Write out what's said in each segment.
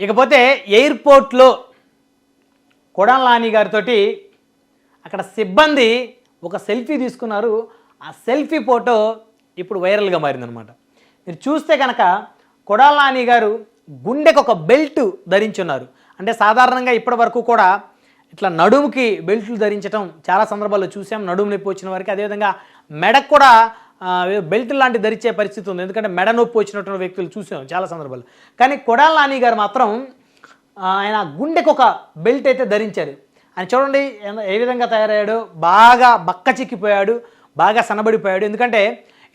ఇకపోతే ఎయిర్పోర్ట్లో కొడాలి నాని గారితో అక్కడ సిబ్బంది ఒక సెల్ఫీ తీసుకున్నారు. ఆ సెల్ఫీ ఫోటో ఇప్పుడు వైరల్గా మారిందనమాట. మీరు చూస్తే కనుక కొడాలి నాని గారు గుండెకు ఒక బెల్ట్ ధరించున్నారు. అంటే సాధారణంగా ఇప్పటి వరకు కూడా ఇట్లా నడుముకి బెల్ట్లు ధరించడం చాలా సందర్భాల్లో చూసాం, నడుము నొప్పి వచ్చిన వారికి. అదేవిధంగా మెడకు కూడా బెల్ట్ లాంటి ధరించే పరిస్థితి ఉంది, ఎందుకంటే మెడ నొప్పి వచ్చినటువంటి వ్యక్తులు చూసాం చాలా సందర్భాలు. కానీ కొడాలి నాని గారు మాత్రం ఆయన గుండెకు ఒక బెల్ట్ అయితే ధరించారు. ఆయన చూడండి ఏ విధంగా తయారయ్యాడు, బాగా బక్క చిక్కిపోయాడు, బాగా సన్నబడిపోయాడు. ఎందుకంటే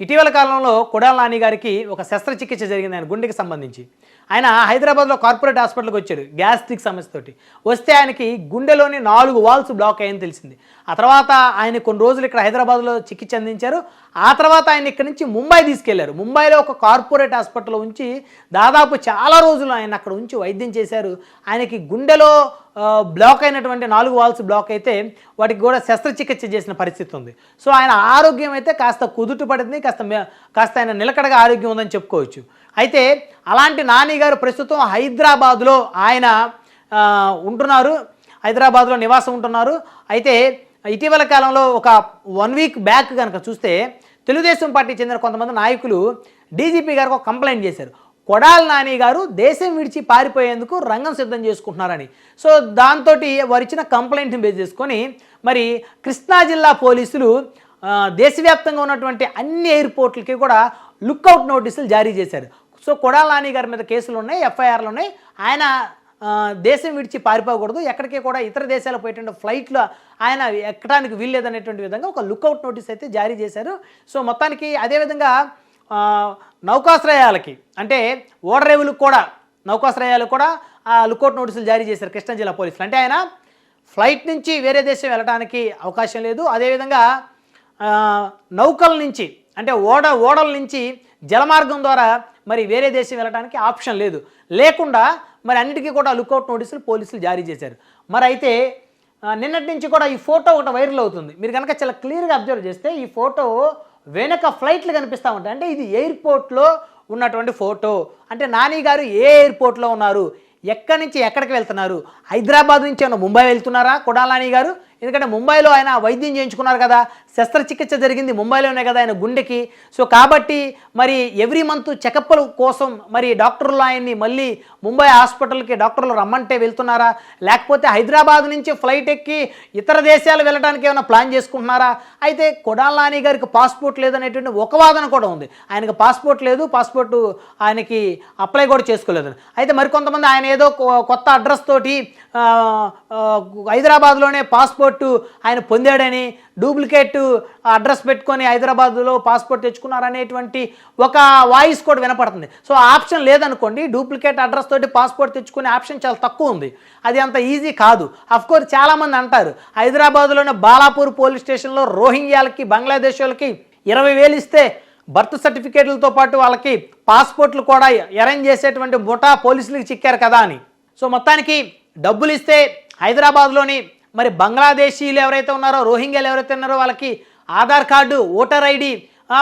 ఇటీవల కాలంలో కొడాలి నాని గారికి ఒక శస్త్రచికిత్స జరిగింది ఆయన గుండెకి సంబంధించి. ఆయన హైదరాబాద్లో కార్పొరేట్ హాస్పిటల్కి వచ్చాడు గ్యాస్ట్రిక్ సమస్యతోటి. వస్తే ఆయనకి గుండెలోని 4 వాల్స్ బ్లాక్ అయ్యని తెలిసింది. ఆ తర్వాత ఆయన కొన్ని రోజులు ఇక్కడ హైదరాబాద్లో చికిత్స అందించారు. ఆ తర్వాత ఆయన ఇక్కడ నుంచి ముంబై తీసుకెళ్లారు. ముంబైలో ఒక కార్పొరేట్ హాస్పిటల్లో ఉంచి దాదాపు చాలా రోజులు ఆయన అక్కడ ఉంచి వైద్యం చేశారు. ఆయనకి గుండెలో బ్లాక్ అయినటువంటి 4 వాల్స్ బ్లాక్ అయితే వాటికి కూడా శస్త్రచికిత్స చేసిన పరిస్థితి ఉంది. సో ఆయన ఆరోగ్యం అయితే కాస్త కుదుట పడింది, కాస్త ఆయన నిలకడగా ఆరోగ్యం ఉందని చెప్పుకోవచ్చు. అయితే అలాంటి నాని గారు ప్రస్తుతం హైదరాబాద్లో ఆయన ఉంటున్నారు, హైదరాబాద్లో నివాసం ఉంటున్నారు. అయితే ఇటీవల కాలంలో ఒక 1 వీక్ బ్యాక్ కనుక చూస్తే తెలుగుదేశం పార్టీ చెందిన కొంతమంది నాయకులు డీజీపీ గారికి ఒక కంప్లైంట్ చేశారు. కొడాలి నాని గారు దేశం విడిచి పారిపోయేందుకు రంగం సిద్ధం చేసుకుంటున్నారని. సో దాంతో వారు ఇచ్చిన కంప్లైంట్ని బేస్ చేసుకొని మరి కృష్ణా జిల్లా పోలీసులు దేశవ్యాప్తంగా ఉన్నటువంటి అన్ని ఎయిర్పోర్ట్లకి కూడా లుక్అవుట్ నోటీసులు జారీ చేశారు. సో కొడాలి నాని గారి మీద కేసులు ఉన్నాయి, ఎఫ్ఐఆర్లు ఉన్నాయి. ఆయన దేశం విడిచి పారిపోకూడదు, ఎక్కడికి కూడా ఇతర దేశాలకు పోయేటువంటి ఫ్లైట్లో ఆయన ఎక్కడానికి వీల్లేదనేటువంటి విధంగా ఒక లుక్అవుట్ నోటీస్ అయితే జారీ చేశారు. సో మొత్తానికి అదేవిధంగా నౌకాశ్రయాలకి అంటే ఓడరేవులకు కూడా నౌకాశ్రయాలకు కూడా లుక్అవుట్ నోటీసులు జారీ చేశారు కృష్ణా జిల్లా పోలీసులు. అంటే ఆయన ఫ్లైట్ నుంచి వేరే దేశం వెళ్ళడానికి అవకాశం లేదు. అదేవిధంగా నౌకల నుంచి అంటే ఓడల నుంచి జలమార్గం ద్వారా మరి వేరే దేశం వెళ్ళడానికి ఆప్షన్ లేదు. లేకుండా మరి అన్నిటికీ కూడా లుక్అవుట్ నోటీసులు పోలీసులు జారీ చేశారు. మరి అయితే నిన్నటి నుంచి కూడా ఈ ఫోటో ఒకటి వైరల్ అవుతుంది. మీరు కనుక చాలా క్లియర్గా అబ్జర్వ్ చేస్తే ఈ ఫోటో వెనక ఫ్లైట్లు కనిపిస్తూ ఉంటాయి. అంటే ఇది ఎయిర్పోర్ట్లో ఉన్నటువంటి ఫోటో. అంటే నాని గారు ఏ ఎయిర్పోర్ట్లో ఉన్నారు, ఎక్కడి నుంచి ఎక్కడికి వెళ్తున్నారు, హైదరాబాద్ నుంచి ఏమన్నా ముంబై వెళ్తున్నారా కొడాలి నాని గారు? ఎందుకంటే ముంబైలో ఆయన వైద్యం చేయించుకున్నారు కదా, శస్త్రచికిత్స జరిగింది ముంబైలోనే కదా ఆయన గుండెకి. సో కాబట్టి మరి ఎవ్రీ మంత్ చెకప్ల కోసం మరి డాక్టర్లు ఆయన్ని మళ్ళీ ముంబై హాస్పిటల్కి డాక్టర్లు రమ్మంటే వెళ్తున్నారా, లేకపోతే హైదరాబాద్ నుంచి ఫ్లైట్ ఎక్కి ఇతర దేశాలు వెళ్ళడానికి ఏమైనా ప్లాన్ చేసుకుంటున్నారా? అయితే కొడాలి నాని గారికి పాస్పోర్ట్ లేదనేటువంటి ఒక వాదన కూడా ఉంది. ఆయనకి పాస్పోర్ట్ లేదు, పాస్పోర్ట్ ఆయనకి అప్లై కూడా చేసుకోలేదు. అయితే మరికొంతమంది ఆయన ఏదో కొత్త అడ్రస్ తోటి హైదరాబాద్లోనే పాస్పోర్ట్ ఆయన పొందాడని, డూప్లికేట్ అడ్రస్ పెట్టుకొని హైదరాబాద్లో పాస్పోర్ట్ తెచ్చుకున్నారనేటువంటి ఒక వాయిస్ కూడా వినపడుతుంది. సో ఆప్షన్ లేదనుకోండి, డూప్లికేట్ అడ్రస్ తోటి పాస్పోర్ట్ తెచ్చుకునే ఆప్షన్ చాలా తక్కువ ఉంది, అది అంత ఈజీ కాదు. అఫ్కోర్స్ చాలామంది అంటారు హైదరాబాద్లోనే బాలాపూర్ పోలీస్ స్టేషన్లో రోహింగ్యాలకి బంగ్లాదేశ్ వాళ్ళకి 20,000 ఇస్తే బర్త్ సర్టిఫికేట్లతో పాటు వాళ్ళకి పాస్పోర్ట్లు కూడా అరేంజ్ చేసేటువంటి ముఠా పోలీసులకి చిక్కారు కదా అని. సో మొత్తానికి డబ్బులు ఇస్తే హైదరాబాద్లోని మరి బంగ్లాదేశీలు ఎవరైతే ఉన్నారో, రోహింగ్యాలు ఎవరైతే ఉన్నారో వాళ్ళకి ఆధార్ కార్డు, ఓటర్ ఐడి,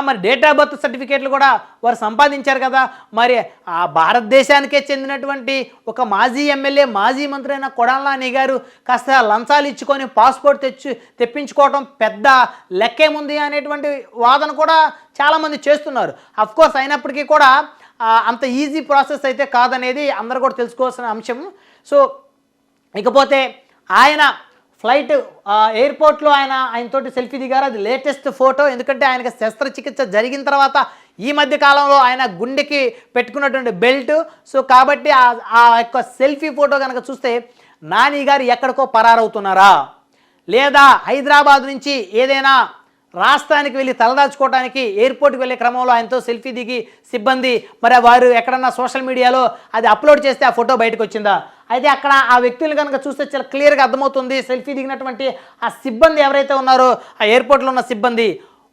మరి డేట్ ఆఫ్ బర్త్ సర్టిఫికేట్లు కూడా వారు సంపాదించారు కదా. మరి ఆ భారతదేశానికే చెందినటువంటి ఒక మాజీ ఎమ్మెల్యే, మాజీ మంత్రి అయిన కొడాలి నాని గారు కాస్త లంచాలు ఇచ్చుకొని పాస్పోర్ట్ తెప్పించుకోవడం పెద్ద లెక్కేముంది అనేటువంటి వాదన కూడా చాలామంది చేస్తున్నారు. అఫ్కోర్స్ అయినప్పటికీ కూడా అంత ఈజీ ప్రాసెస్ అయితే కాదనేది అందరూ కూడా తెలుసుకోవాల్సిన అంశం. సో ఇకపోతే ఆయన ఫ్లైట్ ఎయిర్పోర్ట్లో ఆయనతోటి సెల్ఫీ దిగారు. అది లేటెస్ట్ ఫోటో, ఎందుకంటే ఆయనకి శస్త్రచికిత్స జరిగిన తర్వాత ఈ మధ్య కాలంలో ఆయన గుండెకి పెట్టుకున్నటువంటి బెల్ట్. సో కాబట్టి ఆ యొక్క సెల్ఫీ ఫోటో కనుక చూస్తే నాని గారు ఎక్కడికో పరారవుతున్నారా, లేదా హైదరాబాద్ నుంచి ఏదైనా రాష్ట్రానికి వెళ్ళి తలదాచుకోవడానికి ఎయిర్పోర్ట్కి వెళ్ళే క్రమంలో ఆయనతో సెల్ఫీ దిగి సిబ్బంది మరి వారు ఎక్కడన్నా సోషల్ మీడియాలో అది అప్లోడ్ చేస్తే ఆ ఫోటో బయటకు వచ్చిందా? అయితే అక్కడ ఆ వ్యక్తులు కనుక చూస్తే చాలా క్లియర్గా అర్థమవుతుంది. సెల్ఫీ దిగినటువంటి ఆ సిబ్బంది ఎవరైతే ఉన్నారో, ఆ ఎయిర్పోర్ట్లో ఉన్న సిబ్బంది,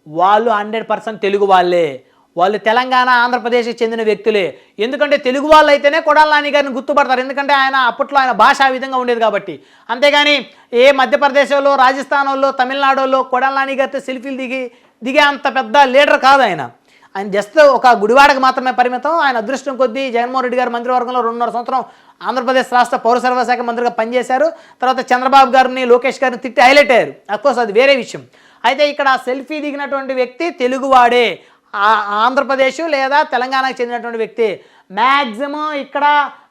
వాళ్ళు 100% తెలుగు వాళ్ళే. వాళ్ళు తెలంగాణ, ఆంధ్రప్రదేశ్కి చెందిన వ్యక్తులే. ఎందుకంటే తెలుగు వాళ్ళు అయితేనే కొడాలి నాని గారిని గుర్తుపడతారు, ఎందుకంటే ఆయన అప్పట్లో ఆయన భాష ఆ విధంగా ఉండేది కాబట్టి. అంతేగాని ఏ మధ్యప్రదేశ్లో, రాజస్థాన్లో, తమిళనాడులో కొడాలి నాని గారితో సెల్ఫీలు దిగే అంత పెద్ద లీడర్ కాదు ఆయన. ఆయన జస్ట్ ఒక గుడివాడకు మాత్రమే పరిమితం. ఆయన అదృష్టం కొద్దీ జగన్మోహన్ రెడ్డి గారు మంత్రివర్గంలో 2.5 సంవత్సరం ఆంధ్రప్రదేశ్ రాష్ట్ర పౌర సరఫరా శాఖ మంత్రిగా పనిచేశారు. తర్వాత చంద్రబాబు గారిని, లోకేష్ గారిని తిట్టి హైలైట్ అయ్యారు. అఫ్కోర్స్ అది వేరే విషయం. అయితే ఇక్కడ సెల్ఫీ దిగినటువంటి వ్యక్తి తెలుగువాడే, ఆంధ్రప్రదేశ్ లేదా తెలంగాణకు చెందినటువంటి వ్యక్తి. మ్యాక్సిమం ఇక్కడ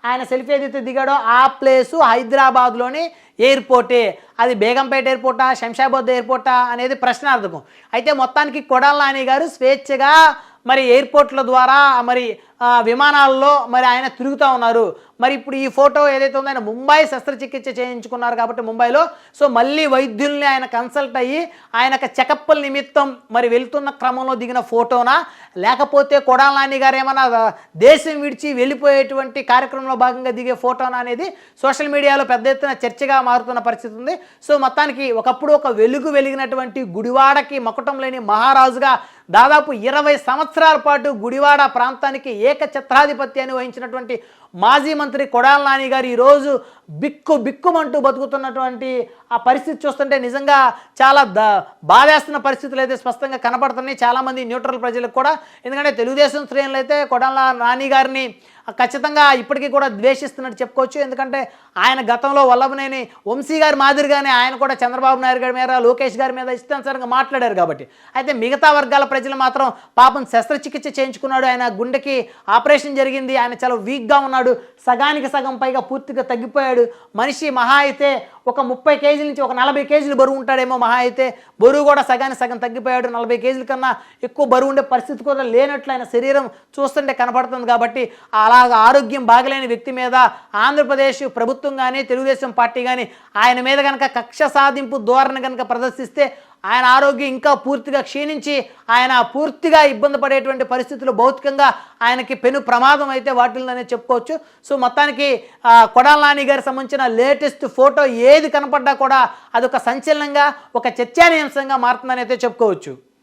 ఆయన సెల్ఫీ ఏదైతే దిగాడో ఆ ప్లేసు హైదరాబాద్లోని ఎయిర్పోర్టే. అది బేగంపేట ఎయిర్పోర్టా, శంషాబాద్ ఎయిర్పోర్టా అనేది ప్రశ్నార్థకం. అయితే మొత్తానికి కొడాలి నాని గారు స్వేచ్ఛగా మరి ఎయిర్పోర్ట్ల ద్వారా మరి విమానాల్లో మరి ఆయన తిరుగుతూ ఉన్నారు. మరి ఇప్పుడు ఈ ఫోటో ఏదైతే ఉందో ఆయన ముంబై శస్త్రచికిత్స చేయించుకున్నారు కాబట్టి ముంబైలో, సో మళ్ళీ వైద్యుల్ని ఆయన కన్సల్ట్ అయ్యి ఆయనకు చెకప్ల నిమిత్తం మరి వెళ్తున్న క్రమంలో దిగిన ఫోటోనా, లేకపోతే కొడాలి నాని గారు ఏమన్నా దేశం విడిచి వెళ్ళిపోయేటువంటి కార్యక్రమంలో భాగంగా దిగే ఫోటోనా అనేది సోషల్ మీడియాలో పెద్ద ఎత్తున చర్చగా మారుతున్న పరిస్థితి ఉంది. సో మొత్తానికి ఒకప్పుడు ఒక వెలిగినటువంటి గుడివాడకి మకుటం లేని మహారాజుగా దాదాపు 20 సంవత్సరాల పాటు గుడివాడ ప్రాంతానికి ఏకఛత్రాధిపత్యాన్ని వహించినటువంటి మాజీ మంత్రి కొడాలి నాని గారు ఈరోజు బిక్కుమంటూ బతుకుతున్నటువంటి ఆ పరిస్థితి చూస్తుంటే నిజంగా చాలా బాధేస్తున్న పరిస్థితులు అయితే స్పష్టంగా కనపడుతున్నాయి చాలామంది న్యూట్రల్ ప్రజలకు కూడా. ఎందుకంటే తెలుగుదేశం శ్రేణులు అయితే కొడాలి నాని గారిని ఖచ్చితంగా ఇప్పటికీ కూడా ద్వేషిస్తున్నట్టు చెప్పుకోవచ్చు. ఎందుకంటే ఆయన గతంలో వల్లభనేని వంశీ గారి మాదిరిగానే ఆయన కూడా చంద్రబాబు నాయుడు గారి మీద, లోకేష్ గారి మీద ఇష్టానుసారంగా మాట్లాడారు కాబట్టి. అయితే మిగతా వర్గాల ప్రజలు మాత్రం పాపం శస్త్రచికిత్స చేయించుకున్నాడు, ఆయన గుండెకి ఆపరేషన్ జరిగింది, ఆయన చాలా వీక్గా ఉన్నాడు, సగానికి సగం పైగా పూర్తిగా తగ్గిపోయాడు. మనిషి మహా అయితే ఒక 30 కేజీల నుంచి ఒక 40 కేజీలు బరువు ఉంటాడేమో మహా అయితే. బరువు కూడా సగానికి సగం తగ్గిపోయాడు. 40 కేజీల కన్నా ఎక్కువ బరువు ఉండే పరిస్థితి కూడా లేనట్లు ఆయన శరీరం చూస్తుంటే కనపడుతుంది. కాబట్టి అలాగ ఆరోగ్యం బాగలేని వ్యక్తి మీద ఆంధ్రప్రదేశ్ ప్రభుత్వం కానీ తెలుగుదేశం పార్టీ కానీ ఆయన మీద కనుక కక్ష సాధింపు ధోరణి కనుక ప్రదర్శిస్తే ఆయన ఆరోగ్యం ఇంకా పూర్తిగా క్షీణించి ఆయన పూర్తిగా ఇబ్బంది పడేటువంటి పరిస్థితులు, భౌతికంగా ఆయనకి పెను ప్రమాదం అయితే వాటిల్లోనే చెప్పుకోవచ్చు. సో మొత్తానికి కొడాలి నాని గారికి సంబంధించిన లేటెస్ట్ ఫోటో ఏది కనపడ్డా కూడా అదొక సంచలనంగా, ఒక చర్చానీయాంశంగా మారుతుందని అయితే చెప్పుకోవచ్చు.